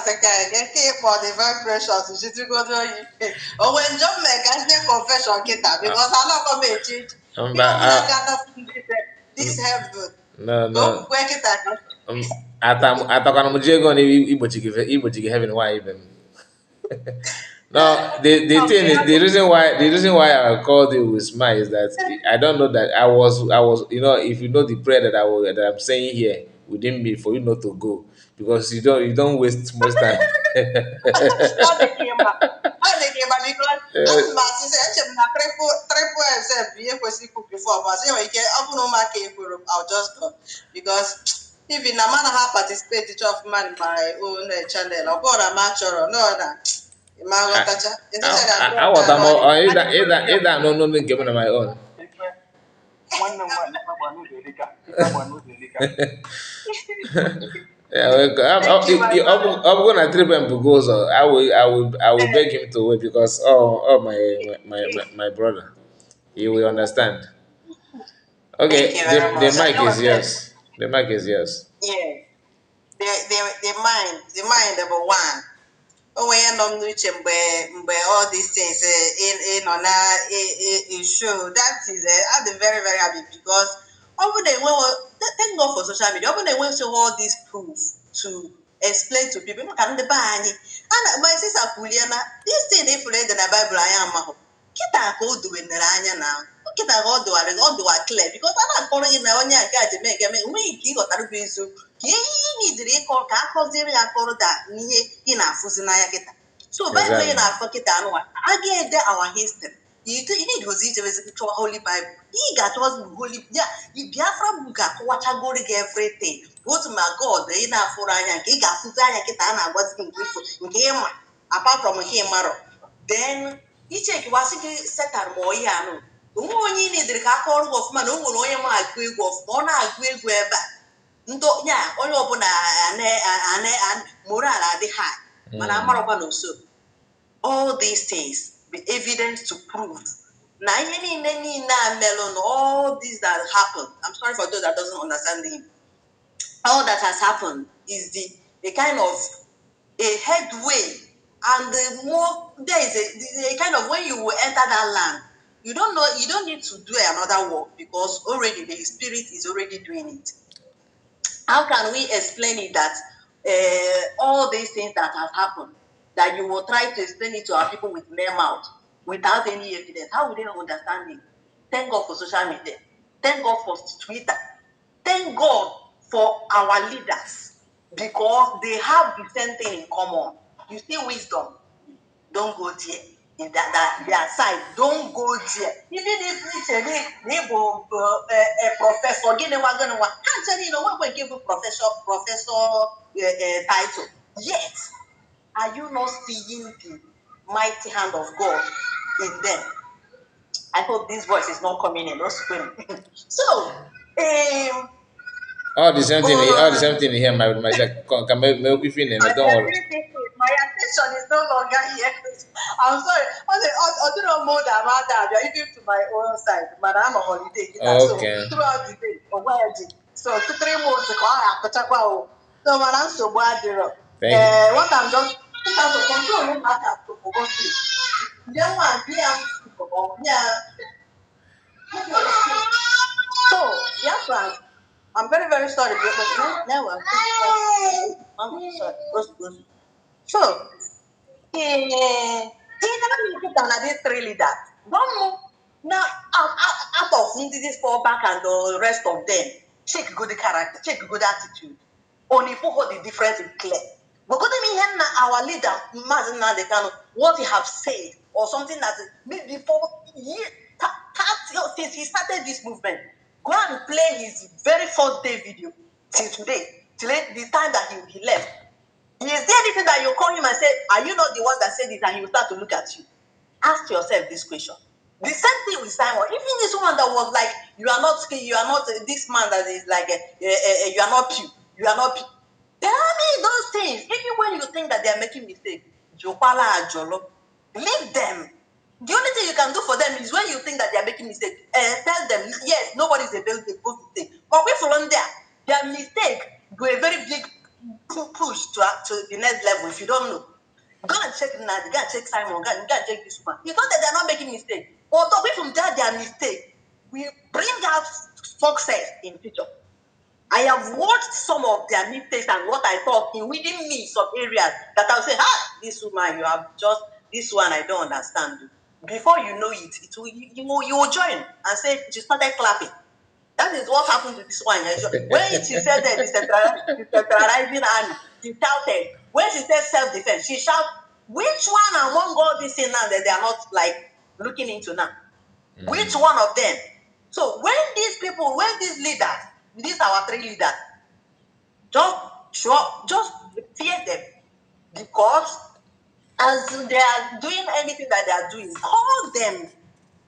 for the very precious. You should go to or when John make a confession, because I'm not going to change. This help good. No. Work it out. Atakana mujego ni Igbo heaven why even. No, the thing is the reason why I called you with smile is that I don't know that I was if you know the prayer that I'm saying here within me for you not to go because you don't waste much time. All the game because as my sister triple except be cook before but say we can open no market I'll just go because even a man have participate each of man my own channel or God a match or no that I was either no give me my own. Yeah, I'm gonna trip him because I will beg him to wait because my brother, he will understand. Okay, the mic is yours. The mic is yours. Yeah, the mind number one. Onwe ya nọ m n'uche mgbe all these things nọ na show that is I'm very very happy because ọ bụ na thank God for social media ọ bụ na enwe show all these proof to explain to people maka ndị be anyị my sister kwulie na this thing ifuru ede na Bible anyị amahụ kịta ka o duwenere anya na kịta ka ọ dụwa clear because a na-akọrọ gị na onye nke a ji mee nke enweghị nke ịghọtara bụ eziokwu ka ihe n'idiri ịkọ ka akọziri ya akọrọ da ihe ị na-afụzi n'anya kịta so Bible ị na-afọ kịta anụwa a ga-ede our history you need hozi ichebezi chọwa Holy Bible ị ga-achọwazi Holy ya Biafra book akọwachagori gị everything otu ma God ị na-afụrụ anya nke ị ga-afụzi anya kịta a na-agwazi gị nke ifo nke ịma apart from nke ịmarọ then ichekiwasị gị setan ma ihe anụ onwe onye ị na-edere ka aka ọrụ gị ọfụma na o nwere onye ma agụ egwu ọfụma ọ na-agụ egwu ebe a ya onye ọbụla moral adị high mana amarọkwa na oso all these things be evidence to prove na ihe niile a melụ na all these that happen I'm sorry for those that doesn't understand him all that has happened is a kind of a headway and the more there is a kind of when you will enter that land you don't need to do another work because already the spirit is already doing it. How can we explain it that all these things that have happened that you will try to explain it to our people with their mouth without any evidence? How would they not understand it? Thank God for social media. Thank God for Twitter. Thank God for our leaders because they have the same thing in common. You see wisdom, don't go there. In that their side, don't go there. Even if it's a professor, actually, what we give a professor title. Yet, are you not seeing the mighty hand of God in them? I hope this voice is not coming in, not screaming. So, all the same thing here, my can make me feel don't worry. My attention is no longer here. I'm sorry. I do not know that matter. Even to my own side, but I'm on holiday. Okay. So throughout the day, so 3 months ago, I have to check out. So when I'm so bad, what I'm just to control my matter to go through. Then one so yes, I'm very very sorry because never. I'm sorry. So, he never make it down at this three leader. Don't know. Now, out of this fall back and the rest of them, check good character, check good attitude. Only for the difference is clear. But go to me here our leader, imagine now the kind of what he have said or something that maybe before years, since he started this movement. Go and play his very first day video till today, till the time that he left. Is there anything that you call him and say, are you not the one that said it? And he will start to look at you. Ask yourself this question. The same thing with Simon. Even this one that was like, you are not this man that is like, you are not pure. You are not pure. Tell me those things. Even when you think that they are making mistakes, leave them. The only thing you can do for them is when you think that they are making mistakes, tell them, yes, nobody is able to mistake. But if from there, their mistake do a very big push push to the next level if you don't know. Go and check now, go and check Simon, go and check this one. It's not that they're not making mistakes. But away from that, their mistake, we bring out success in future. I have watched some of their mistakes and what I thought in within me, some areas that I'll say, this woman, you have just, this one I don't understand. Before you know it, you will join and say, she started clapping. That is what happened to this one. When she said that decentralizing army, she shouted. When she said self-defense, she shouted. Which one among all these things now that they are not like looking into now? Which one of them? So when these people, when these leaders, these are our three leaders, just fear them because as they are doing anything that they are doing, call them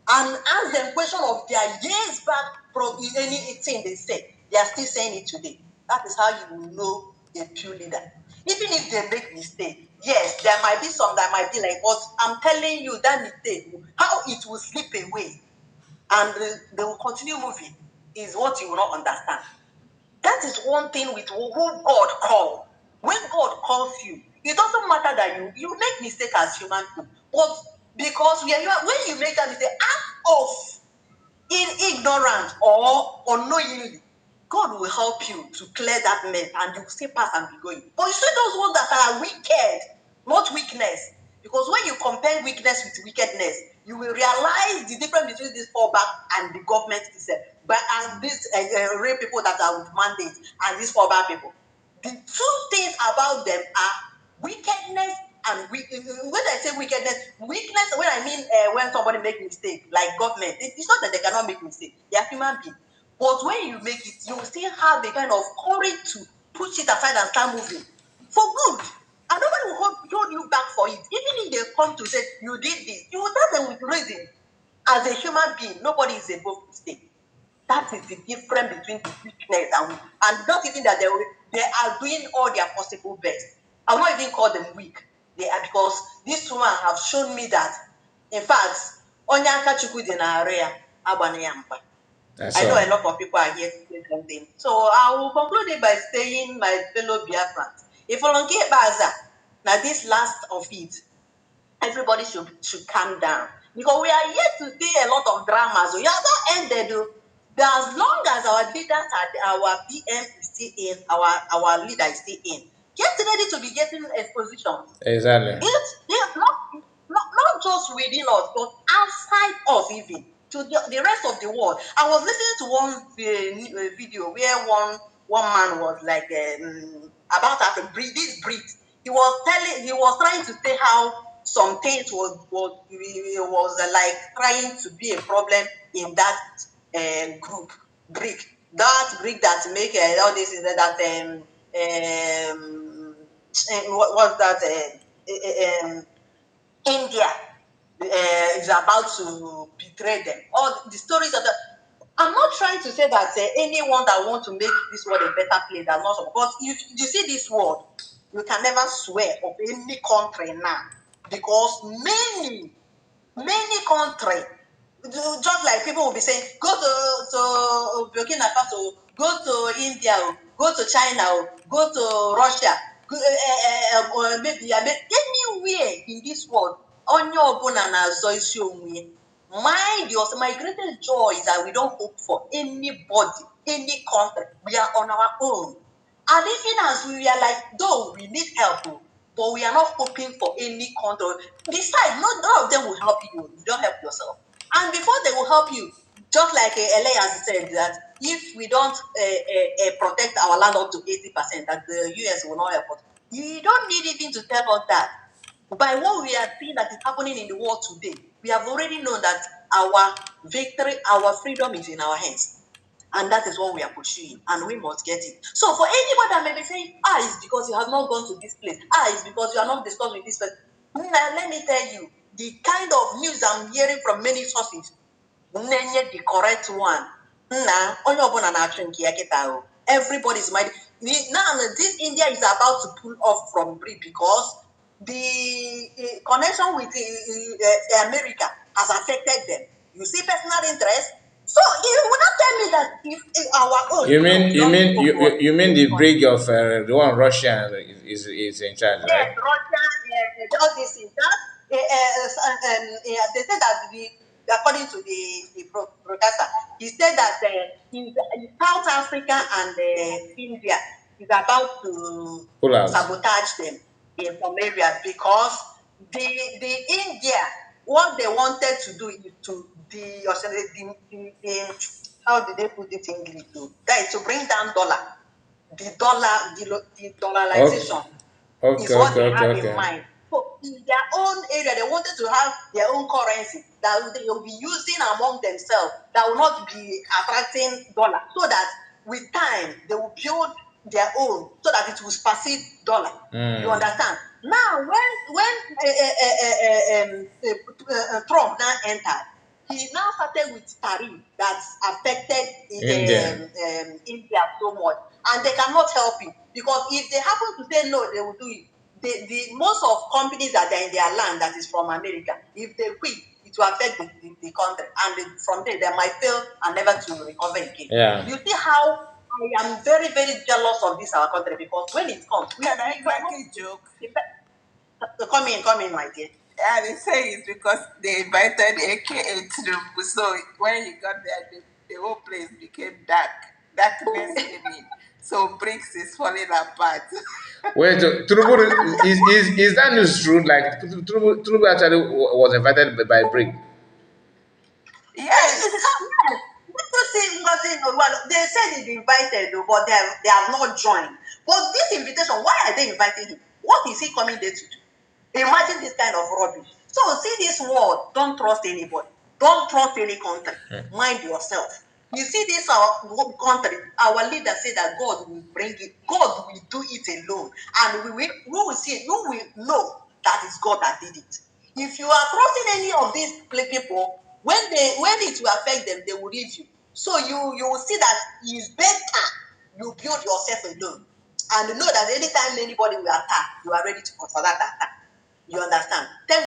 and ask them question of their years back from anything they said. They are still saying it today. That is how you will know a pure leader. Even if they make mistake, yes, there might be some that might be like, but I'm telling you that mistake, how it will slip away and they will continue moving is what you will not understand. That is one thing with who God calls. When God calls you, it doesn't matter that you make mistake as human being, but because when you make that mistake out of in ignorance or unknowingly, God will help you to clear that mess and you will still pass and be going. But you see those ones that are wicked, not weakness. Because when you compare weakness with wickedness, you will realize the difference between this fallback and the government itself. But and these real people that are with mandates and these fallback people. The two things about them are wickedness and when I say weakness when I mean when somebody make mistake like government, it's not that they cannot make mistake, they are human beings, but when you make it you will still have the kind of courage to push it aside and start moving for good, and nobody will hold you back for it. Even if they come to say you did this, you will tell them with reason. As a human being, nobody is above mistake. That is the difference between the weakness and not even that they are doing all their possible best. I will not even call them weak. They are, because these women have shown me that, in fact, onye aka chukwu dị n'arụ ya agbana ya mkpa. That's I know a all. lot of people are here to say something. So I will conclude it by saying, my fellow Biafrans, if you don't get baza, now this last of it, everybody should calm down because we are yet to see a lot of dramas. So you have not ended. As long as our leaders are, our PM is still in, our leader is still in, get ready to be getting exposition. Exactly. It's not just within us, but outside us even to the rest of the world. I was listening to one video where one man was like about this breed. He was trying to say how some things was like trying to be a problem in that group brick. That brick that make all this is that what was that India is about to betray them. All the stories of that. I'm not trying to say that anyone that wants to make this world a better place does not. But you see this world, you can never swear of any country now because many countries, just like people will be saying, go to Burkina Faso, go to India, go to China, go to Russia, maybe anywhere in this world, onye ọbụla na-azọ isi onwe. Mind yours, my greatest joy is that we don't hope for anybody, any country. We are on our own. And even as we are like, though we need help, but we are not hoping for any country. Besides, none of them will help you. You don't help yourself. And before they will help you, just like Elias said, that if we don't protect our land up to 80%, that the US will not help us. You don't need even to tell us that. By what we are seeing that is happening in the world today, we have already known that our victory, our freedom is in our hands. And that is what we are pursuing, and we must get it. So for anybody that may be saying, it's because you have not gone to this place, it's because you are not discussing with this person. Now, let me tell you, the kind of news I'm hearing from many sources, the correct one. Everybody's mind. Now, this India is about to pull off from Brie because the connection with America has affected them. You see personal interest. So you will not tell me that if our own, You no, mean we you don't mean know what you mean is the on. brig of the one Russia is in charge, Yes, right? Russia, all this is that. They said that according to the broadcaster, he said that South Africa and India is about to Pull out. sabotage them in some areas because the India, what they wanted to do is to the how did they put it in English? That is to bring down dollar, the Okay, dollarization okay, is what okay, they okay, have in okay. mind. So in their own area, they wanted to have their own currency that they will be using among themselves that will not be attracting dollar. So that with time they will build their own so that it will supersede dollar. You Mm. understand? Now, when Trump now entered, he now started with tariff that's affected India. India so much, and they cannot help it because if they happen to say no, they will do it. The most of companies that are in their land that is from America, if they quit, it will affect the country, and from there they might fail and never to recover again. Yeah. You see how I am very very jealous of this our country because when it comes, Can I crack a joke? come in, my dear. Yeah, they say it's because they invited AKA Tinubu. So when he got there, the whole place became dark. Darkness came in. So bricks is falling apart. Wait, Trubu is that news true? Like Trubu actually was invited by brig. Yes, Yes. it is yes. People say nothing. Well, they said they invited, but they have not joined. But this invitation, why are they inviting him? What is he coming there to do? Imagine this kind of rubbish. So see this word, don't trust anybody. Don't trust any country. Mind yourself. You see this our country, our leader said that God will bring it, God will do it alone. And we will see, we will know that is God that did it. If you are trusting any of these people, when it will affect them, they will leave you. So you will see that it's better you build yourself alone and know that anytime anybody will attack, you are ready to for that attack. You understand? Thank